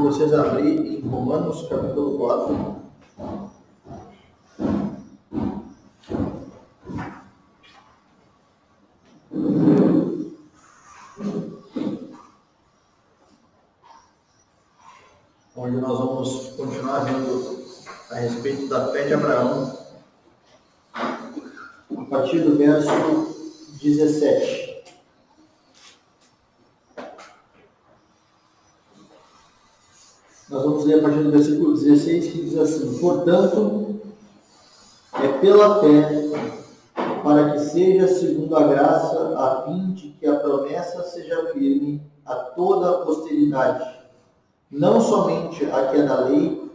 vocês abrirem em Romanos capítulo 4. Onde nós vamos continuar vendo a respeito da fé de Abraão, a partir do verso 17. Nós vamos ler a partir do versículo 16, que diz assim: portanto, é pela fé, para que seja segundo a graça, a fim de que a promessa seja firme a toda a posteridade, não somente a que é da lei,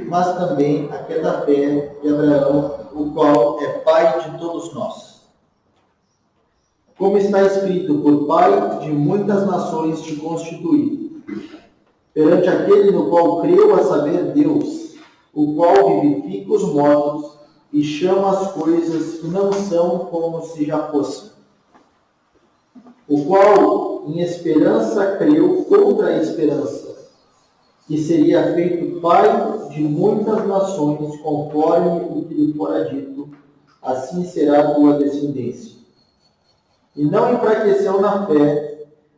mas também a que é da fé de Abraão, o qual é pai de todos nós. Como está escrito, por pai de muitas nações te constituí, perante aquele no qual creu, a saber, Deus, o qual vivifica os mortos e chama as coisas que não são como se já fossem, o qual em esperança creu contra a esperança, que seria feito pai de muitas nações, conforme o que lhe fora dito, assim será a tua descendência. E não enfraqueceu na fé,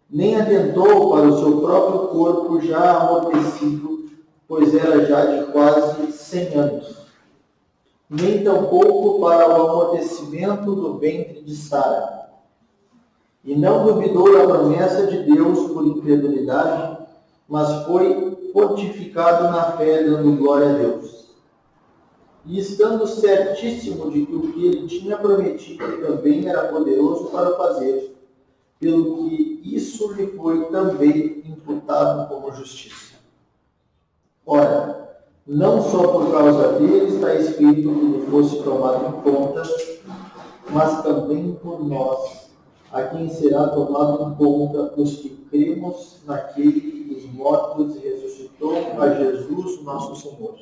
nem atentou para o seu próprio corpo já amortecido, pois era já de quase 100 anos, nem tampouco para o amortecimento do ventre de Sara. E não duvidou da promessa de Deus por incredulidade, mas foi fortificado na fé, dando glória a Deus. E estando certíssimo de que o que ele tinha prometido também era poderoso para fazer, pelo que isso lhe foi também imputado como justiça. Ora, não só por causa dele está escrito que ele fosse tomado em conta, mas também por nós, a quem será tomado em conta os que cremos naquele que dos mortos ressuscitou, a Jesus nosso Senhor,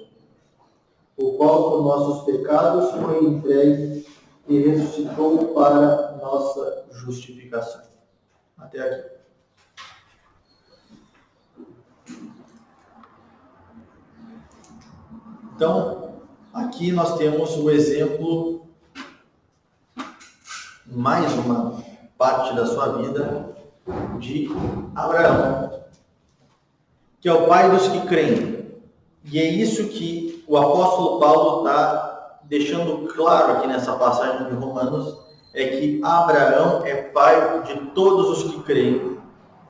o qual por nossos pecados foi entregue e ressuscitou para nossa justificação. Até aqui. Então, aqui nós temos o exemplo, mais uma parte da sua vida, de Abraão, que é o pai dos que creem. E é isso que o apóstolo Paulo está deixando claro aqui nessa passagem de Romanos, é que Abraão é pai de todos os que creem.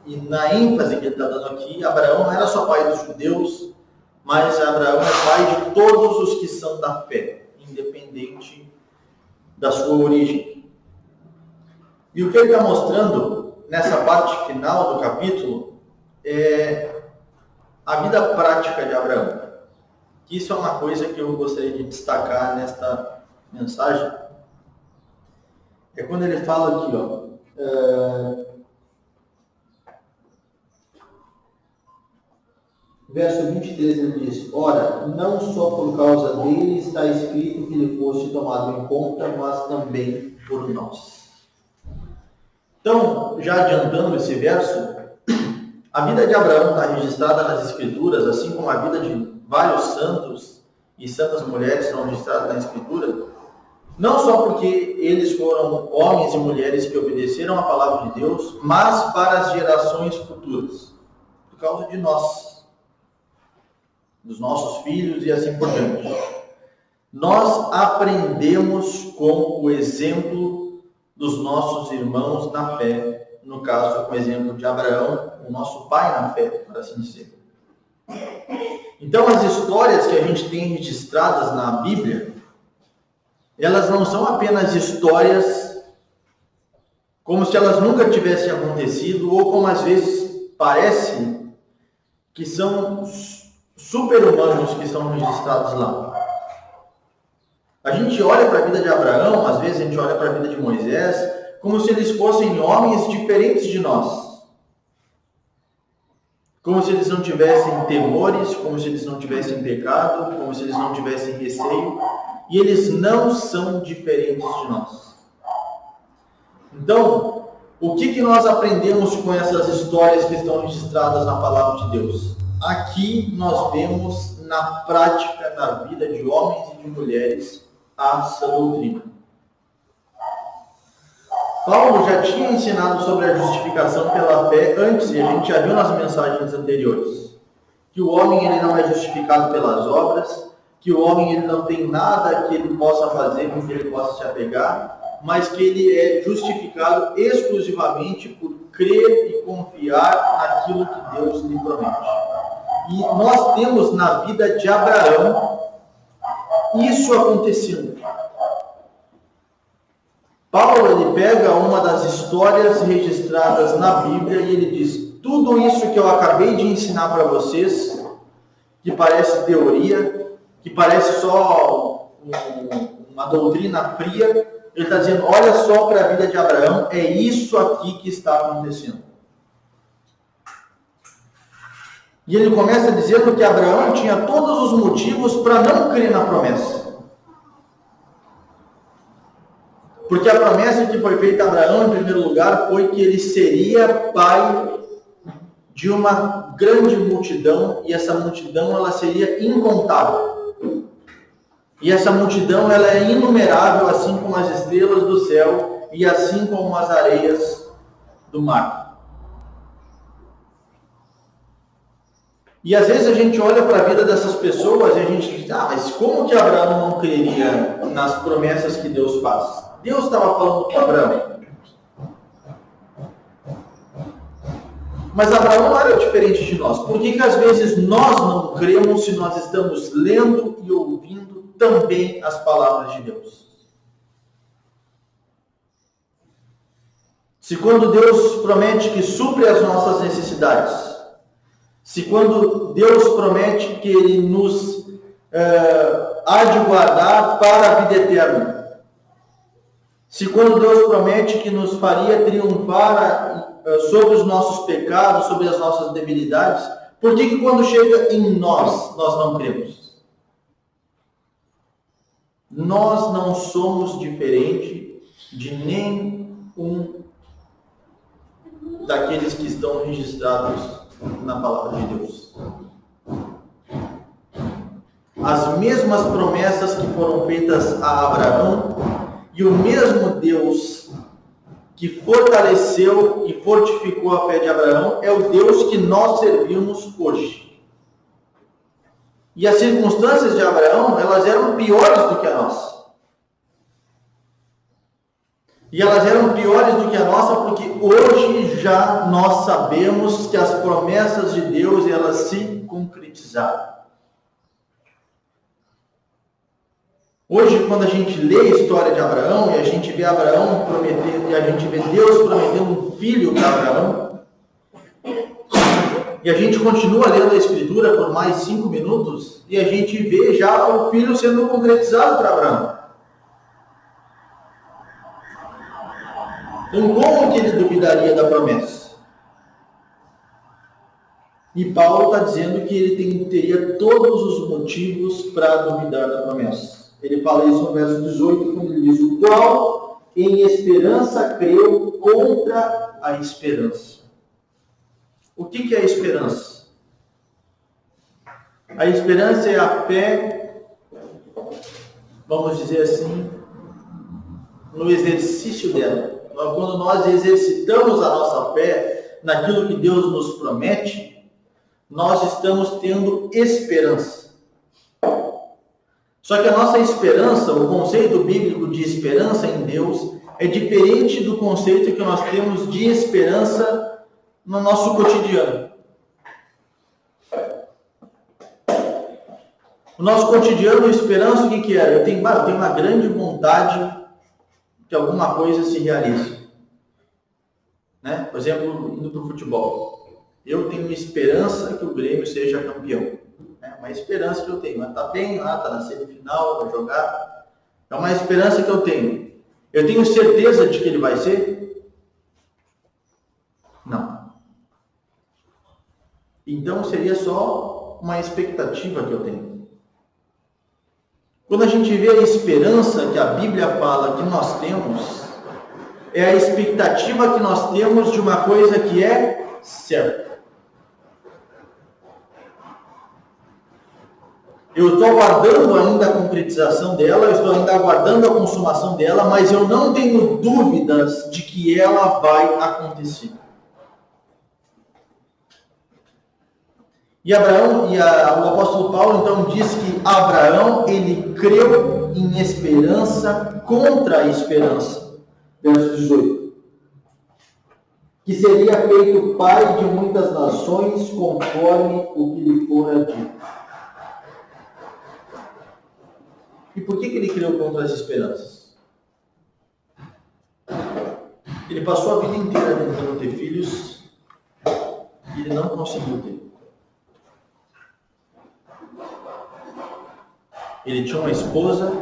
E na ênfase que ele está dando aqui, Abraão não era só pai dos judeus, mas Abraão é pai de todos os que são da fé, independente da sua origem. E o que ele está mostrando nessa parte final do capítulo é a vida prática de Abraão. Isso é uma coisa que eu gostaria de destacar nesta mensagem. É quando ele fala aqui, verso 23, ele diz: ora, não só por causa dele está escrito que ele fosse tomado em conta, mas também por nós. Então, já adiantando esse verso, a vida de Abraão está registrada nas Escrituras, assim como a vida de vários santos e santas mulheres estão registradas na Escritura, não só porque eles foram homens e mulheres que obedeceram a palavra de Deus, mas para as gerações futuras, por causa de nós, dos nossos filhos e assim por diante. Nós aprendemos com o exemplo dos nossos irmãos na fé, no caso, com o exemplo de Abraão, o nosso pai na fé, por assim dizer. Então, as histórias que a gente tem registradas na Bíblia, elas não são apenas histórias como se elas nunca tivessem acontecido, ou como às vezes parece que são super-humanos que são registrados lá. A gente olha para a vida de Abraão, às vezes a gente olha para a vida de Moisés, como se eles fossem homens diferentes de nós. Como se eles não tivessem temores, como se eles não tivessem pecado, como se eles não tivessem receio. E eles não são diferentes de nós. Então, o que nós aprendemos com essas histórias que estão registradas na palavra de Deus? aqui nós vemos na prática, na vida de homens e de mulheres, a sã doutrina. Paulo já tinha ensinado sobre a justificação pela fé antes, e a gente já viu nas mensagens anteriores, que o homem ele não é justificado pelas obras, que o homem ele não tem nada que ele possa fazer, com que ele possa se apegar, mas que ele é justificado exclusivamente por crer e confiar naquilo que Deus lhe promete. E nós temos na vida de Abraão isso acontecendo. Paulo ele pega uma das histórias registradas na Bíblia e ele diz: tudo isso que eu acabei de ensinar para vocês, que parece teoria, que parece só uma doutrina fria, ele está dizendo, olha só para a vida de Abraão, é isso aqui que está acontecendo. E ele começa dizendo que Abraão tinha todos os motivos para não crer na promessa. Porque a promessa que foi feita a Abraão, em primeiro lugar, foi que ele seria pai de uma grande multidão, e essa multidão ela seria incontável. E essa multidão ela é inumerável, assim como as estrelas do céu e assim como as areias do mar. E às vezes a gente olha para a vida dessas pessoas e a gente diz, mas como que Abraão não creria nas promessas que Deus faz? Deus estava falando com Abraão. Mas Abraão não era diferente de nós. Por que às vezes nós não cremos se nós estamos lendo e ouvindo também as palavras de Deus? Se quando Deus promete que supre as nossas necessidades, se quando Deus promete que Ele nos há de guardar para a vida eterna, se quando Deus promete que nos faria triunfar sobre os nossos pecados, sobre as nossas debilidades, por que quando chega em nós não cremos? Nós não somos diferente de nenhum daqueles que estão registrados na palavra de Deus. As mesmas promessas que foram feitas a Abraão e o mesmo Deus que fortaleceu e fortificou a fé de Abraão é o Deus que nós servimos hoje. E as circunstâncias de Abraão, elas eram piores do que a nossa. E elas eram piores do que a nossa porque hoje já nós sabemos que as promessas de Deus, elas se concretizaram. Hoje, quando a gente lê a história de Abraão e a gente vê Abraão prometendo, e a gente vê Deus prometendo um filho para Abraão, e a gente continua lendo a Escritura por mais 5 minutos, e a gente vê já o filho sendo concretizado para Abraão. Então, como que ele duvidaria da promessa? E Paulo está dizendo que ele teria todos os motivos para duvidar da promessa. Ele fala isso no verso 18, quando ele diz, o qual em esperança creu contra a esperança. O que é a esperança? A esperança é a fé, vamos dizer assim, no exercício dela. Quando nós exercitamos a nossa fé naquilo que Deus nos promete, nós estamos tendo esperança. Só que a nossa esperança, o conceito bíblico de esperança em Deus, é diferente do conceito que nós temos de esperança no nosso cotidiano. O nosso cotidiano, esperança, o que é? Eu tenho uma grande vontade que alguma coisa se realize. Né? Por exemplo, indo para o futebol. Eu tenho esperança que o Grêmio seja campeão. É uma esperança que eu tenho. Está bem lá, está na semifinal, vai jogar. É uma esperança que eu tenho. Eu tenho certeza de que ele vai ser? Não. Então seria só uma expectativa que eu tenho. Quando a gente vê a esperança que a Bíblia fala que nós temos, é a expectativa que nós temos de uma coisa que é certa. Eu estou aguardando ainda a concretização dela, eu estou ainda aguardando a consumação dela, mas eu não tenho dúvidas de que ela vai acontecer. E o apóstolo Paulo então diz que Abraão, ele creu em esperança contra a esperança. Verso 18. Que seria feito pai de muitas nações, conforme o que lhe fora dito. E por que ele creu contra as esperanças? Ele passou a vida inteira tentando ter filhos e ele não conseguiu ter. Ele tinha uma esposa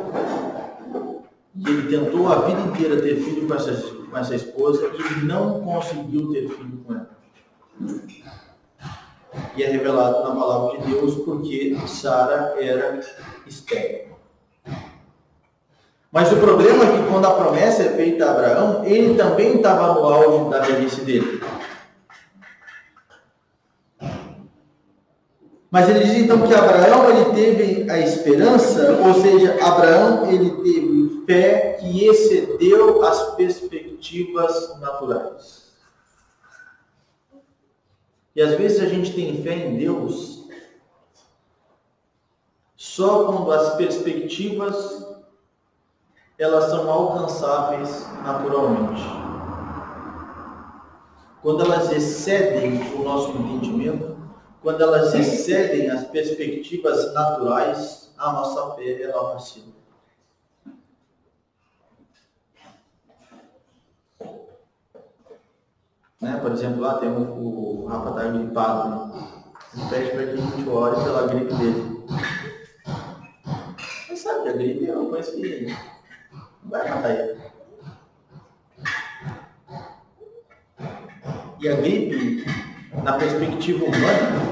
e ele tentou a vida inteira ter filho com essa esposa e ele não conseguiu ter filho com ela. E é revelado na palavra de Deus porque Sara era estéril. Mas o problema é que quando a promessa é feita a Abraão, ele também estava no auge da velhice dele. Mas ele diz então que Abraão ele teve a esperança, ou seja, Abraão ele teve fé que excedeu as perspectivas naturais. E às vezes a gente tem fé em Deus só quando as perspectivas elas são alcançáveis naturalmente. Quando elas excedem o nosso entendimento, quando elas excedem as perspectivas naturais, a nossa fé ela vacila. Né? Por exemplo, lá tem o Rafa está gripado, né? Ele pede para que a gente ore pela gripe dele. Mas sabe que a gripe é uma coisa que não vai matar ele. E a gripe, na perspectiva humana,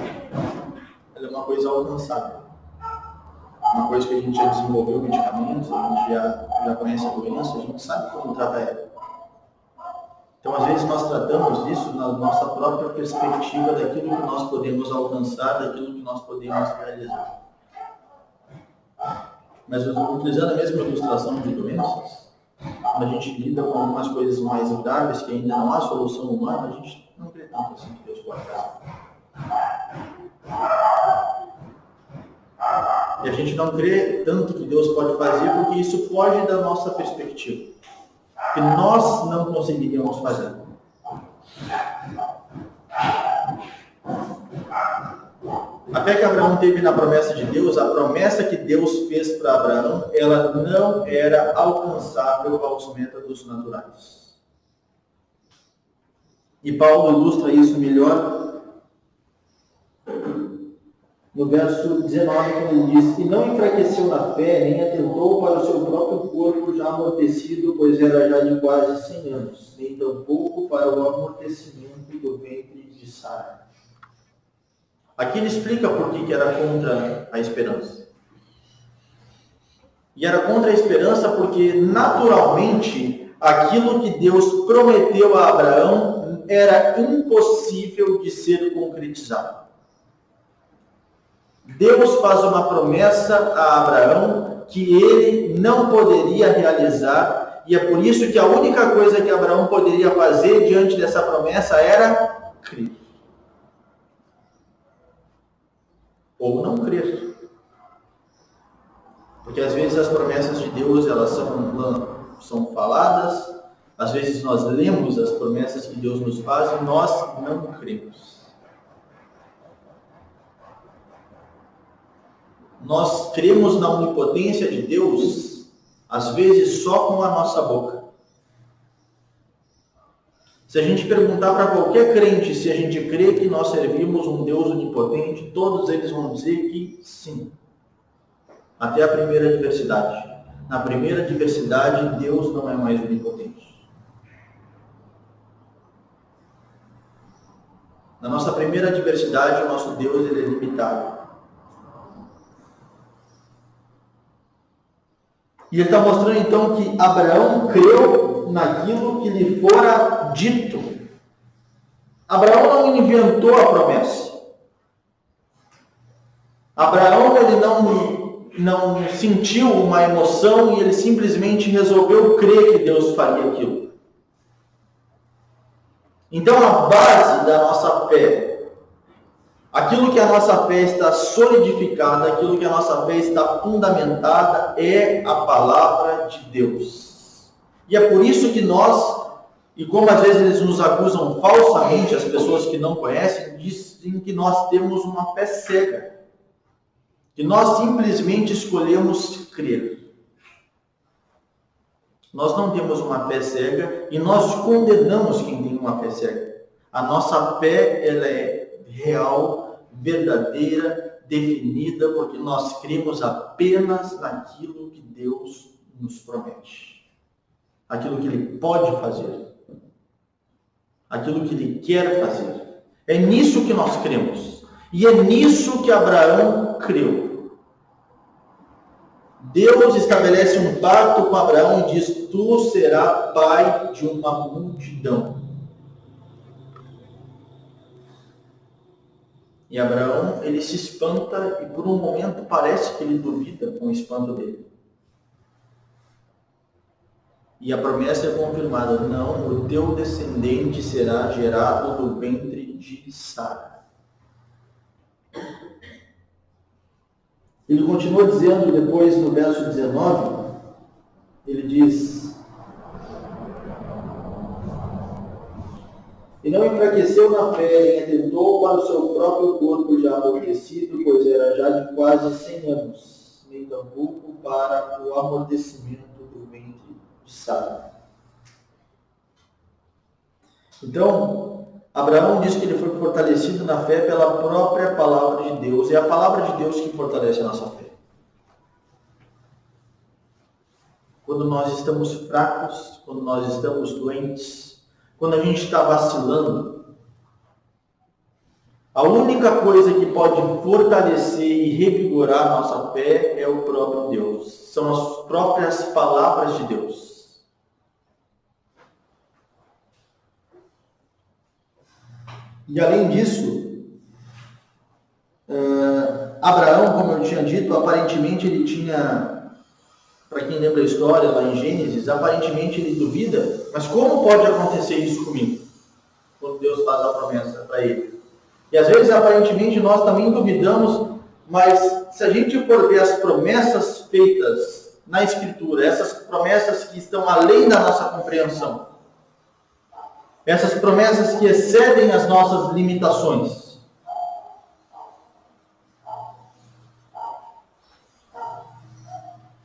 ela é uma coisa alcançável. Uma coisa que a gente já desenvolveu medicamentos, a gente já conhece a doença, a gente sabe como tratar ela. Então, às vezes, nós tratamos isso na nossa própria perspectiva daquilo que nós podemos alcançar, daquilo que nós podemos realizar. Mas, utilizando a mesma ilustração de doenças, quando a gente lida com algumas coisas mais graves, que ainda não há solução humana, a gente não crê tanto assim que Deus pode fazer. E a gente não crê tanto que Deus pode fazer porque isso foge da nossa perspectiva. Que nós não conseguiríamos fazer. A fé que Abraão teve na promessa de Deus, a promessa que Deus fez para Abraão, ela não era alcançável aos métodos naturais. E Paulo ilustra isso melhor no verso 19, quando ele diz: e não enfraqueceu na fé, nem atentou para o seu próprio corpo já amortecido, pois era já de quase 100 anos, nem tampouco para o amortecimento do ventre de Sara. Aqui ele explica por que era contra a esperança. E era contra a esperança porque, naturalmente, aquilo que Deus prometeu a Abraão era impossível de ser concretizado. Deus faz uma promessa a Abraão que ele não poderia realizar, e é por isso que a única coisa que Abraão poderia fazer diante dessa promessa era crer. Ou não crer. Porque às vezes as promessas de Deus elas são faladas, às vezes nós lemos as promessas que Deus nos faz e nós não cremos. Nós cremos na onipotência de Deus, às vezes só com a nossa boca. Se a gente perguntar para qualquer crente se a gente crê que nós servimos um Deus onipotente, todos eles vão dizer que sim. Até a primeira adversidade. Na primeira adversidade, Deus não é mais onipotente. Na nossa primeira adversidade, o nosso Deus ele é limitado. E ele está mostrando então que Abraão creu naquilo que lhe fora dito. Abraão não inventou a promessa. Abraão, ele não sentiu uma emoção e ele simplesmente resolveu crer que Deus faria aquilo. Então, a base da nossa fé, aquilo que a nossa fé está solidificada, aquilo que a nossa fé está fundamentada, é a palavra de Deus. E é por isso que nós, e como às vezes eles nos acusam falsamente, as pessoas que não conhecem, dizem que nós temos uma fé cega, que nós simplesmente escolhemos crer. Nós não temos uma fé cega e nós condenamos quem tem uma fé cega. A nossa fé, ela é real, verdadeira, definida, porque nós cremos apenas naquilo que Deus nos promete. Aquilo que Ele pode fazer. Aquilo que Ele quer fazer. É nisso que nós cremos. E é nisso que Abraão creu. Deus estabelece um pacto com Abraão e diz: tu serás pai de uma multidão. E Abraão, ele se espanta e por um momento parece que ele duvida com o espanto dele. E a promessa é confirmada: não, o teu descendente será gerado do ventre de Sara. Ele continua dizendo depois no verso 19, ele diz: e não enfraqueceu na fé, nem atentou para o seu próprio corpo já amortecido, pois era já de quase 100 anos, nem tampouco para o amortecimento do ventre de Sara. Então, Abraão diz que ele foi fortalecido na fé pela própria palavra de Deus. É a palavra de Deus que fortalece a nossa fé. Quando nós estamos fracos, quando nós estamos doentes, quando a gente está vacilando, a única coisa que pode fortalecer e revigorar a nossa fé é o próprio Deus. São as próprias palavras de Deus. E além disso, Abraão, como eu tinha dito, aparentemente ele tinha, para quem lembra a história lá em Gênesis, aparentemente ele duvida, mas como pode acontecer isso comigo? Quando Deus faz a promessa para ele. E às vezes, aparentemente, nós também duvidamos, mas se a gente for ver as promessas feitas na Escritura, essas promessas que estão além da nossa compreensão, essas promessas que excedem as nossas limitações,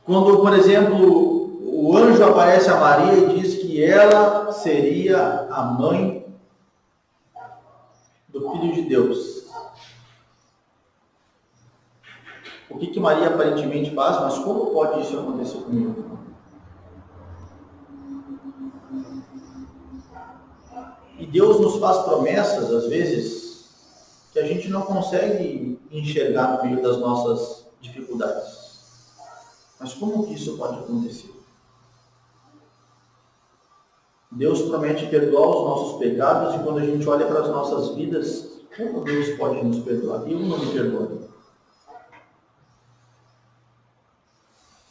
quando, por exemplo, o anjo aparece a Maria e diz que ela seria a mãe do Filho de Deus. O que Maria aparentemente faz? Mas como pode isso acontecer comigo? E Deus nos faz promessas, às vezes, que a gente não consegue enxergar no meio das nossas dificuldades. Mas como que isso pode acontecer? Deus promete perdoar os nossos pecados e quando a gente olha para as nossas vidas, como Deus pode nos perdoar? Eu não me perdoaria.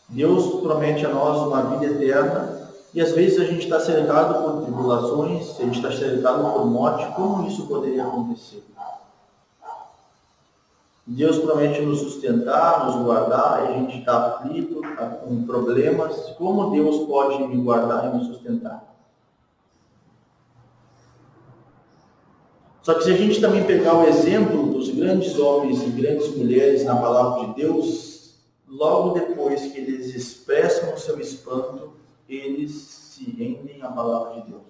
Deus promete a nós uma vida eterna e às vezes a gente está cercado por tribulações, a gente está cercado por morte. Como isso poderia acontecer? Deus promete nos sustentar, nos guardar, e a gente está aflito, está com problemas. Como Deus pode me guardar e me sustentar? Só que se a gente também pegar o exemplo dos grandes homens e grandes mulheres na palavra de Deus, logo depois que eles expressam o seu espanto, eles se rendem à palavra de Deus.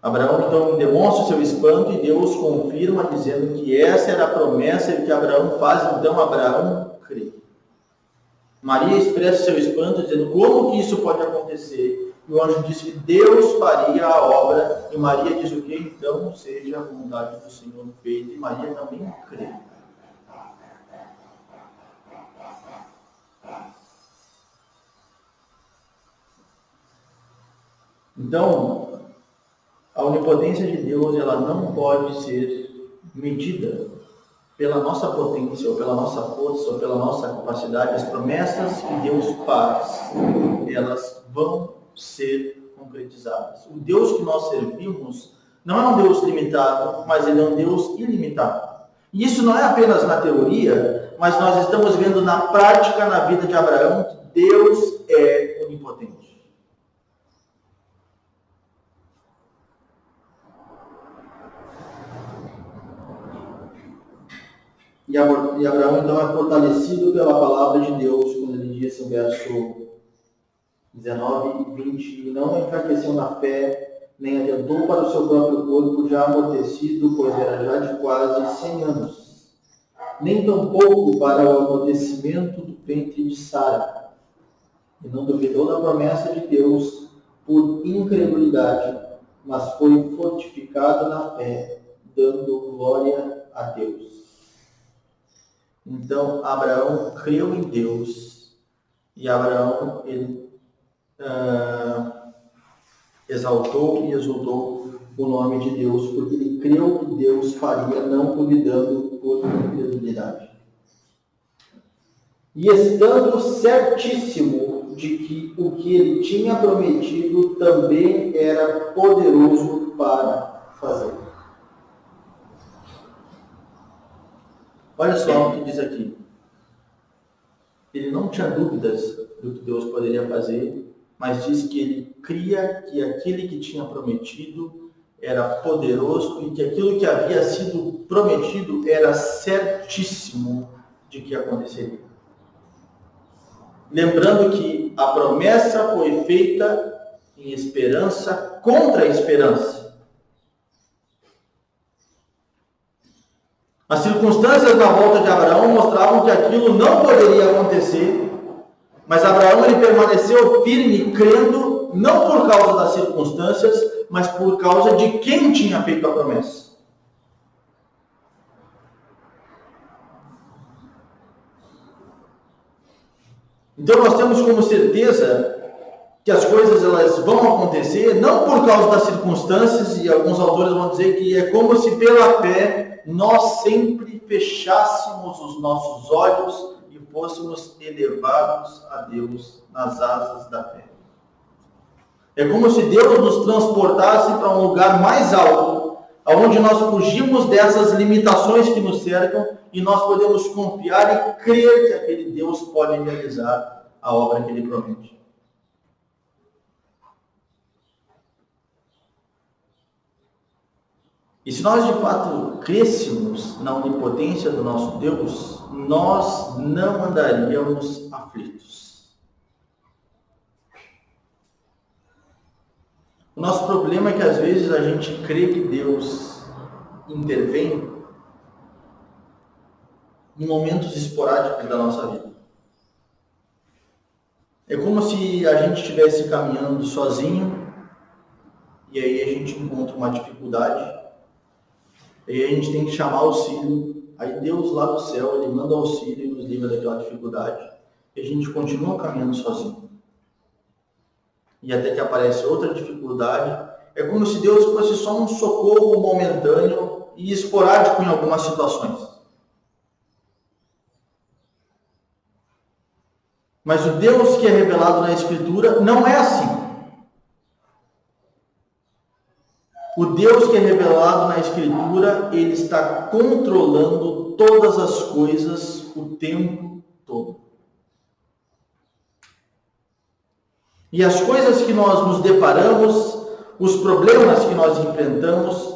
Abraão então demonstra o seu espanto e Deus confirma dizendo que essa era a promessa e que Abraão faz, então Abraão crê. Maria expressa o seu espanto dizendo como que isso pode acontecer. E o anjo diz que Deus faria a obra e Maria diz o que? Então seja a vontade do Senhor feita e Maria também crê. Então, a onipotência de Deus ela não pode ser medida pela nossa potência, ou pela nossa força, ou pela nossa capacidade, as promessas que Deus faz, elas vão ser concretizadas. O Deus que nós servimos não é um Deus limitado, mas ele é um Deus ilimitado. E isso não é apenas na teoria, mas nós estamos vendo na prática, na vida de Abraão, que Deus é onipotente. E Abraão então é fortalecido pela palavra de Deus, quando ele diz no verso 19 e 20, e não enfraqueceu na fé, nem adiantou para o seu próprio corpo já amortecido, pois era já de quase 100 anos, nem tampouco para o amortecimento do ventre de Sara, e não duvidou da promessa de Deus por incredulidade, mas foi fortificado na fé, dando glória a Deus. Então, Abraão creu em Deus, e Abraão ele, exaltou e exultou o nome de Deus, porque ele creu que Deus faria, não duvidando por incredulidade. E estando certíssimo de que o que ele tinha prometido também era poderoso para fazer. Olha só o que diz aqui. Ele não tinha dúvidas do que Deus poderia fazer, mas diz que ele cria que aquele que tinha prometido era poderoso e que aquilo que havia sido prometido era certíssimo de que aconteceria. Lembrando que a promessa foi feita em esperança contra a esperança. As circunstâncias na volta de Abraão mostravam que aquilo não poderia acontecer, mas Abraão ele permaneceu firme, crendo, não por causa das circunstâncias, mas por causa de quem tinha feito a promessa. Então nós temos como certeza que as coisas elas vão acontecer, não por causa das circunstâncias, e alguns autores vão dizer que é como se pela fé nós sempre fechássemos os nossos olhos e fôssemos elevados a Deus nas asas da fé. É como se Deus nos transportasse para um lugar mais alto, onde nós fugimos dessas limitações que nos cercam e nós podemos confiar e crer que aquele Deus pode realizar a obra que Ele promete. E se nós de fato crêssemos na onipotência do nosso Deus, nós não andaríamos aflitos. O nosso problema é que às vezes a gente crê que Deus intervém em momentos esporádicos da nossa vida. É como se a gente estivesse caminhando sozinho e aí a gente encontra uma dificuldade. E aí a gente tem que chamar auxílio. Aí Deus lá do céu, Ele manda auxílio e nos livra daquela dificuldade. E a gente continua caminhando sozinho. E até que aparece outra dificuldade. É como se Deus fosse só um socorro momentâneo e esporádico em algumas situações. Mas o Deus que é revelado na Escritura não é assim. O Deus que é revelado na Escritura, Ele está controlando todas as coisas o tempo todo. E as coisas que nós nos deparamos, os problemas que nós enfrentamos,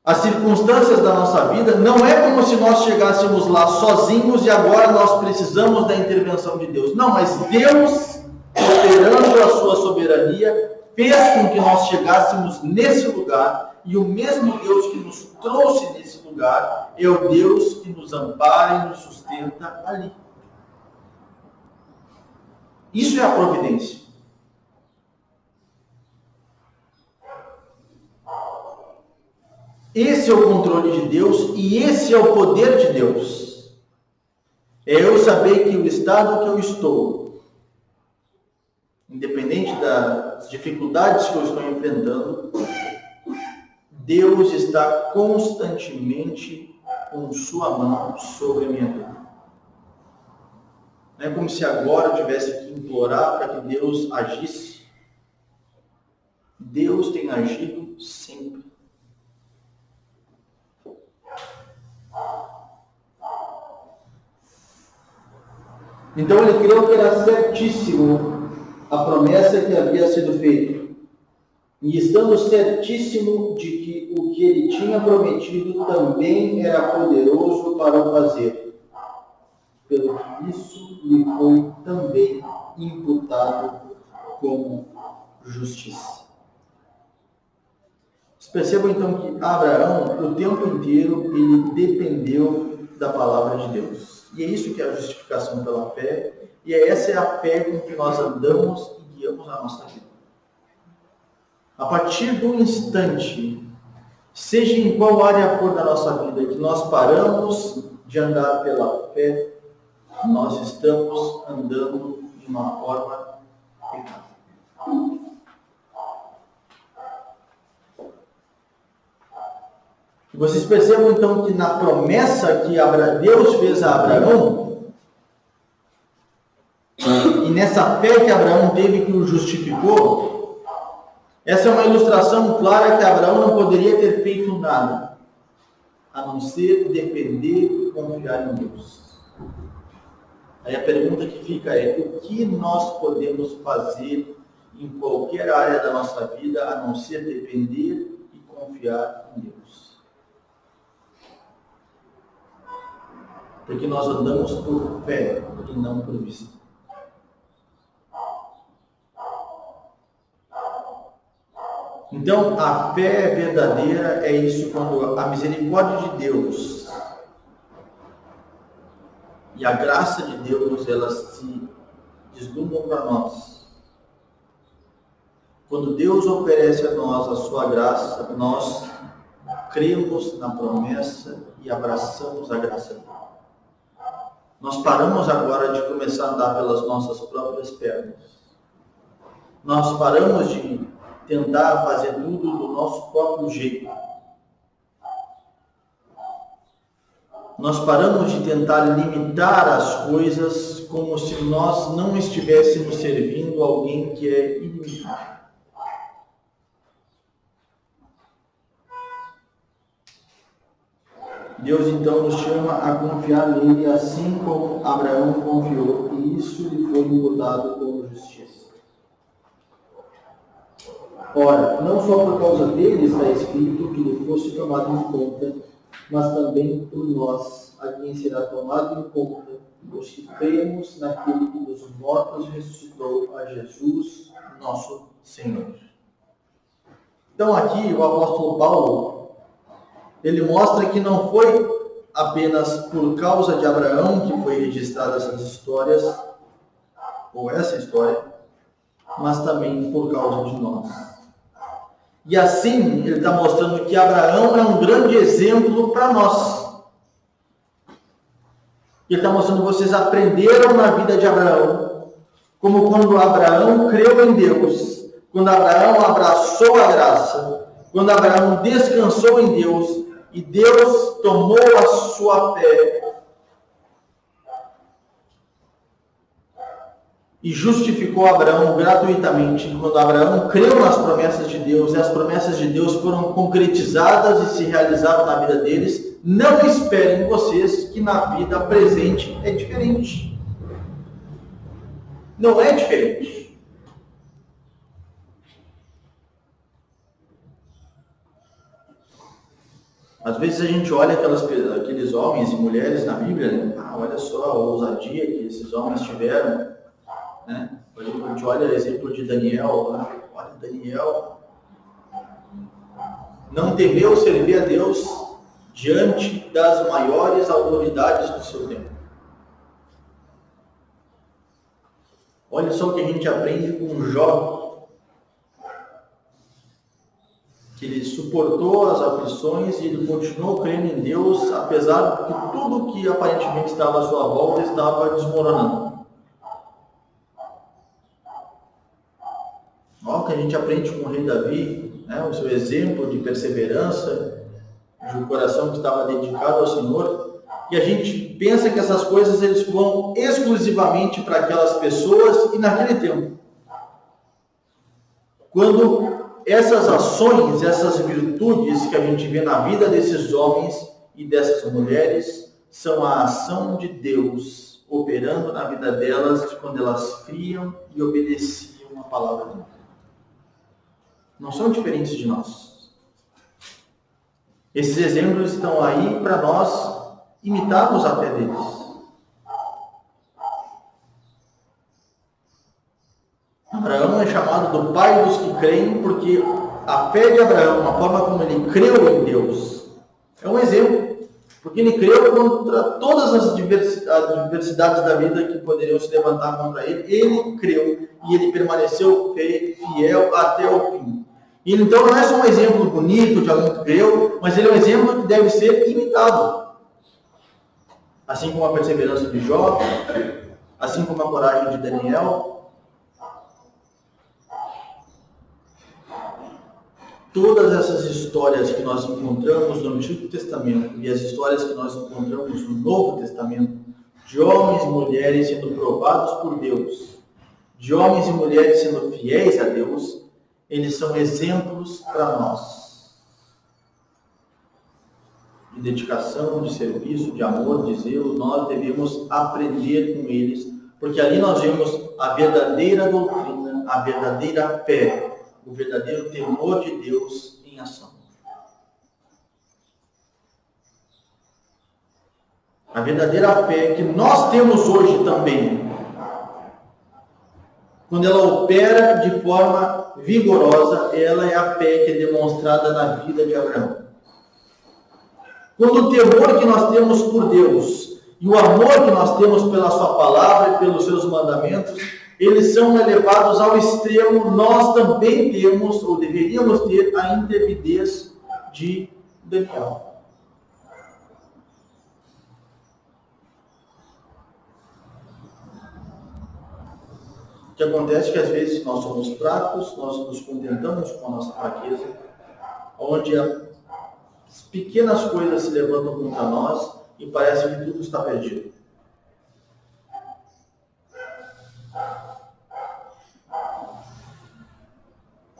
as circunstâncias da nossa vida, não é como se nós chegássemos lá sozinhos e agora nós precisamos da intervenção de Deus. Não, mas Deus, operando a sua soberania, fez com que nós chegássemos nesse lugar, e o mesmo Deus que nos trouxe nesse lugar é o Deus que nos ampara e nos sustenta ali. Isso é a providência. Esse é o controle de Deus e esse é o poder de Deus. É eu saber que o estado que eu estou, independente das dificuldades que eu estou enfrentando, Deus está constantemente com sua mão sobre a minha vida. Não é como se agora eu tivesse que implorar para que Deus agisse. Deus tem agido sempre. Então ele creu que era certíssimo a promessa que havia sido feita. E estando certíssimo de que o que ele tinha prometido também era poderoso para o fazer. Pelo que isso lhe foi também imputado como justiça. Vocês percebam então que Abraão, o tempo inteiro, ele dependeu da palavra de Deus. E é isso que é a justificação pela fé, e essa é a fé com que nós andamos e guiamos a nossa vida. A partir do instante, seja em qual área for da nossa vida, que nós paramos de andar pela fé, nós estamos andando de uma forma errada. Vocês percebam então que na promessa que Deus fez a Abraão, e nessa fé que Abraão teve que o justificou, essa é uma ilustração clara que Abraão não poderia ter feito nada, a não ser depender e confiar em Deus. Aí a pergunta que fica é: o que nós podemos fazer em qualquer área da nossa vida, a não ser depender e confiar em Deus? Porque nós andamos por fé e não por vista. Então, a fé verdadeira é isso, quando a misericórdia de Deus e a graça de Deus, elas se deslumbram para nós. Quando Deus oferece a nós a sua graça, nós cremos na promessa e abraçamos a graça dele. Nós paramos agora de começar a andar pelas nossas próprias pernas. Nós paramos de tentar fazer tudo do nosso próprio jeito. Nós paramos de tentar limitar as coisas como se nós não estivéssemos servindo alguém que é ilimitável. Deus então nos chama a confiar nele, assim como Abraão confiou, e isso lhe foi imputado como justiça. Ora, não só por causa dele está escrito que lhe fosse tomado em conta, mas também por nós, a quem será tomado em conta, os que cremos naquele que dos mortos ressuscitou, a Jesus, nosso Senhor. Então aqui o apóstolo Paulo, ele mostra que não foi apenas por causa de Abraão que foi registrada essas histórias, ou essa história, mas também por causa de nós. E assim, ele está mostrando que Abraão é um grande exemplo para nós. Ele está mostrando que vocês aprenderam na vida de Abraão, como quando Abraão creu em Deus, quando Abraão abraçou a graça, quando Abraão descansou em Deus, e Deus tomou a sua fé e justificou Abraão gratuitamente. Quando Abraão creu nas promessas de Deus, e as promessas de Deus foram concretizadas e se realizaram na vida deles, não esperem vocês que na vida presente é diferente. Não é diferente. Às vezes a gente olha aqueles homens e mulheres na Bíblia, né? Olha só a ousadia que esses homens tiveram, né? A gente olha o exemplo de Daniel, né? Olha, Daniel não temeu servir a Deus diante das maiores autoridades do seu tempo. Olha só o que a gente aprende com Jó, que ele suportou as aflições e ele continuou crendo em Deus, apesar de que tudo que aparentemente estava à sua volta estava desmoronando. Olha o que a gente aprende com o rei Davi, né? O seu exemplo de perseverança de um coração que estava dedicado ao Senhor, e a gente pensa que essas coisas eles vão exclusivamente para aquelas pessoas e naquele tempo. Quando essas ações, essas virtudes que a gente vê na vida desses homens e dessas mulheres, são a ação de Deus operando na vida delas quando elas criam e obedeciam a palavra de Deus. Não são diferentes de nós. Esses exemplos estão aí para nós imitarmos a fé deles. Abraão é chamado do pai dos que creem porque a fé de Abraão, a forma como ele creu em Deus, é um exemplo. Porque ele creu contra todas as adversidades da vida que poderiam se levantar contra ele. Ele creu e ele permaneceu fiel até o fim. E então não é só um exemplo bonito de alguém que creu, mas ele é um exemplo que deve ser imitado. Assim como a perseverança de Jó, assim como a coragem de Daniel. Todas essas histórias que nós encontramos no Antigo Testamento e as histórias que nós encontramos no Novo Testamento, de homens e mulheres sendo provados por Deus, de homens e mulheres sendo fiéis a Deus, eles são exemplos para nós. De dedicação, de serviço, de amor, de zelo, nós devemos aprender com eles, porque ali nós vemos a verdadeira doutrina, a verdadeira fé, o verdadeiro temor de Deus em ação. A verdadeira fé que nós temos hoje também, quando ela opera de forma vigorosa, ela é a fé que é demonstrada na vida de Abraão. Quando o temor que nós temos por Deus e o amor que nós temos pela sua palavra e pelos seus mandamentos, eles são elevados ao extremo, nós também temos, ou deveríamos ter, a intrepidez de Daniel. O que acontece é que às vezes nós somos fracos, nós nos contentamos com a nossa fraqueza, onde as pequenas coisas se levantam contra nós e parece que tudo está perdido.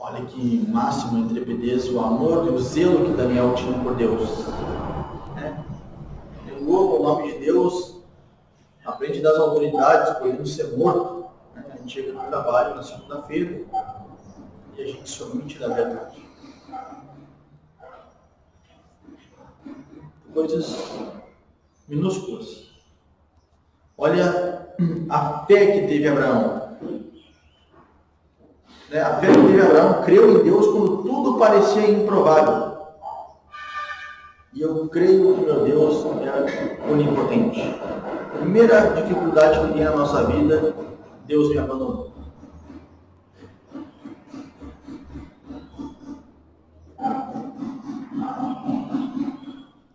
Olha que máxima intrepidez, o amor e o zelo que Daniel tinha por Deus. Ele louva o nome de Deus, à frente das autoridades, podendo ser morto. A gente chega no trabalho na segunda-feira e a gente se omite da verdade. Coisas minúsculas. Olha a fé que teve Abraão. A fé que teve Abraão, creu em Deus quando tudo parecia improvável. E eu creio que meu Deus é onipotente. A primeira dificuldade que tem na nossa vida, Deus me abandonou.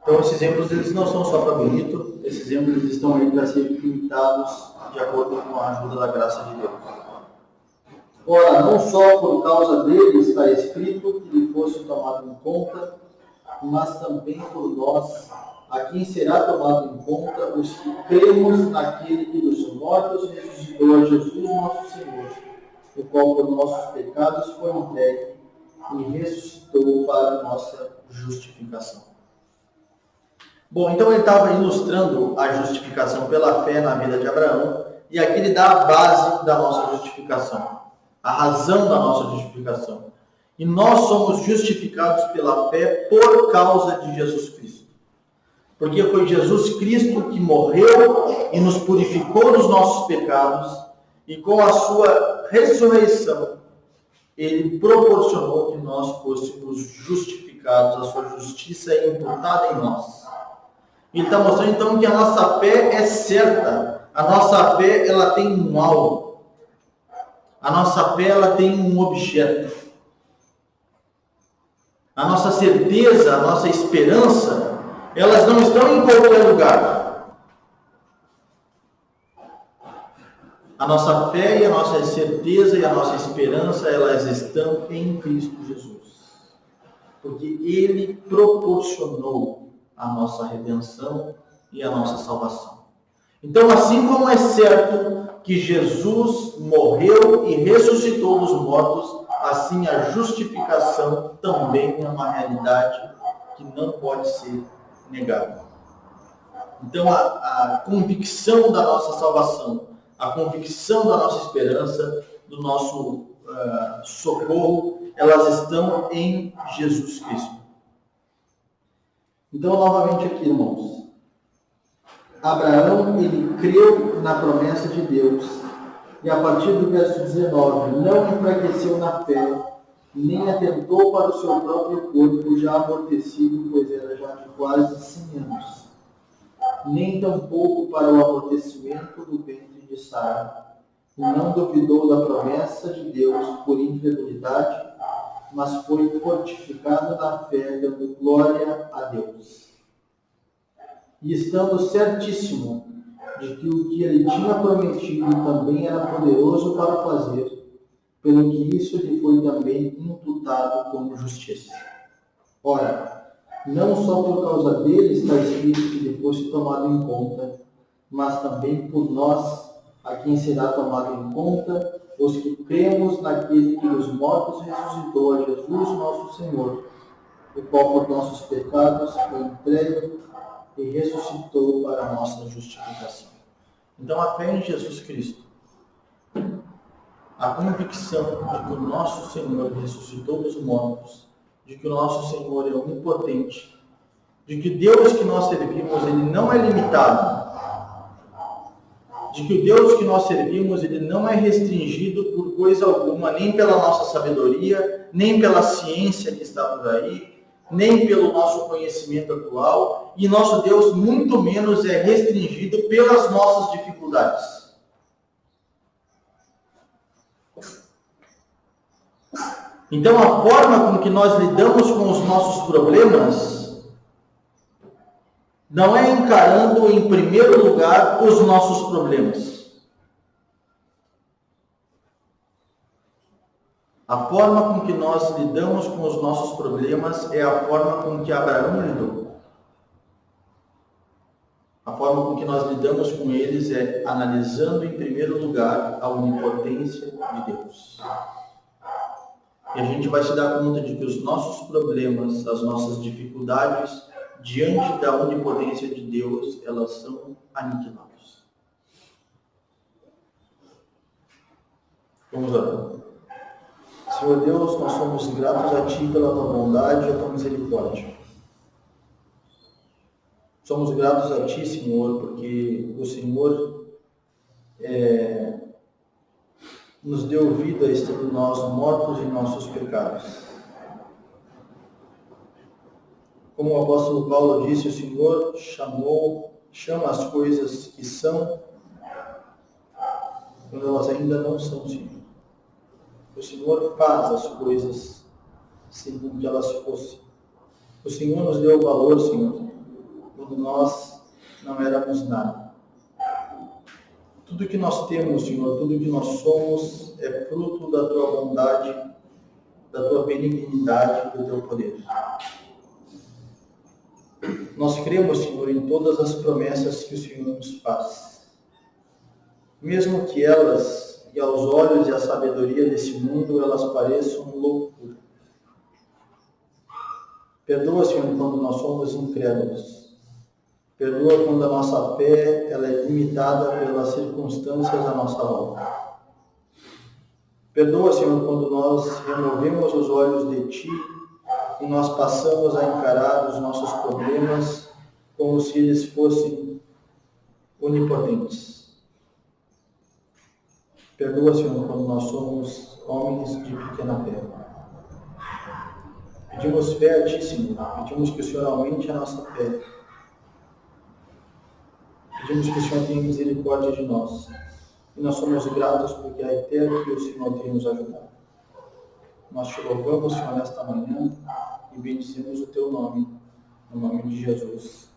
Então esses exemplos eles não são só para bonito, esses exemplos eles estão aí para ser imitados de acordo com a ajuda da graça de Deus. Ora, não só por causa deles está escrito que ele fosse tomado em conta, mas também por nós, a quem será tomado em conta os que cremos naquele que dos mortos ressuscitou a Jesus nosso Senhor, o qual por nossos pecados foi entregue e ressuscitou para a nossa justificação. Bom, então ele estava ilustrando a justificação pela fé na vida de Abraão, e aqui ele dá a base da nossa justificação. A razão da nossa justificação. E nós somos justificados pela fé por causa de Jesus Cristo. Porque foi Jesus Cristo que morreu e nos purificou dos nossos pecados, e com a sua ressurreição, ele proporcionou que nós fôssemos justificados, a sua justiça é imputada em nós. Ele está mostrando então que a nossa fé é certa, a nossa fé ela tem um alvo. A nossa fé ela tem um objeto. A nossa certeza, a nossa esperança, elas não estão em qualquer lugar. A nossa fé e a nossa certeza e a nossa esperança, elas estão em Cristo Jesus. porque Ele proporcionou a nossa redenção e a nossa salvação. Então, assim como é certo que Jesus morreu e ressuscitou dos mortos, assim a justificação também é uma realidade que não pode ser negada. Então, a convicção da nossa salvação, a convicção da nossa esperança, do nosso socorro, elas estão em Jesus Cristo. Então, novamente aqui, irmãos, Abraão, ele creu na promessa de Deus, e a partir do verso 19, não enfraqueceu na fé, nem atentou para o seu próprio corpo já amortecido, pois era já de quase 100 anos, nem tampouco para o amortecimento do ventre de Sara, e não duvidou da promessa de Deus por incredulidade, mas foi fortificado na fé, dando glória a Deus. E estando certíssimo de que o que ele tinha prometido também era poderoso para fazer, pelo que isso lhe foi também imputado como justiça. Ora, não só por causa dele está escrito que lhe fosse tomado em conta, mas também por nós, a quem será tomado em conta, os que cremos naquele que dos mortos ressuscitou, a Jesus nosso Senhor, o qual por nossos pecados foi entregue e ressuscitou para a nossa justificação. Então, a fé em Jesus Cristo, a convicção de que o nosso Senhor ressuscitou dos mortos, de que o nosso Senhor é onipotente, de que Deus que nós servimos, ele não é limitado, de que o Deus que nós servimos, ele não é restringido por coisa alguma, nem pela nossa sabedoria, nem pela ciência que está por aí, nem pelo nosso conhecimento atual, e nosso Deus muito menos é restringido pelas nossas dificuldades. Então, a forma com que nós lidamos com os nossos problemas não é encarando em primeiro lugar os nossos problemas. A forma com que nós lidamos com os nossos problemas é a forma com que Abraão lidou. A forma com que nós lidamos com eles é analisando em primeiro lugar a onipotência de Deus. E a gente vai se dar conta de que os nossos problemas, as nossas dificuldades, diante da onipotência de Deus, elas são aniquiladas. Vamos orar. Senhor Deus, nós somos gratos a Ti pela Tua bondade e a Tua misericórdia. Somos gratos a Ti, Senhor, porque o Senhor nos deu vida estando nós mortos em nossos pecados. Como o apóstolo Paulo disse, o Senhor chama as coisas que são quando elas ainda não são, Senhor. O Senhor faz as coisas segundo que elas fossem. O Senhor nos deu o valor, Senhor, quando nós não éramos nada. Tudo que nós temos, Senhor, tudo que nós somos é fruto da Tua bondade, da Tua benignidade e do Teu poder. Nós cremos, Senhor, em todas as promessas que o Senhor nos faz. Mesmo que elas, e aos olhos e à sabedoria desse mundo, elas pareçam loucura. Perdoa, Senhor, quando nós somos incrédulos. Perdoa quando a nossa fé ela é limitada pelas circunstâncias à nossa volta. Perdoa, Senhor, quando nós removemos os olhos de Ti e nós passamos a encarar os nossos problemas como se eles fossem onipotentes. Perdoa, Senhor, quando nós somos homens de pequena fé. Pedimos fé a Ti, Senhor. Pedimos que o Senhor aumente a nossa fé. Pedimos que o Senhor tenha misericórdia de nós. E nós somos gratos porque até que o Senhor tem nos ajudado. Nós te louvamos, Senhor, nesta manhã e bendizemos o Teu nome. No nome de Jesus.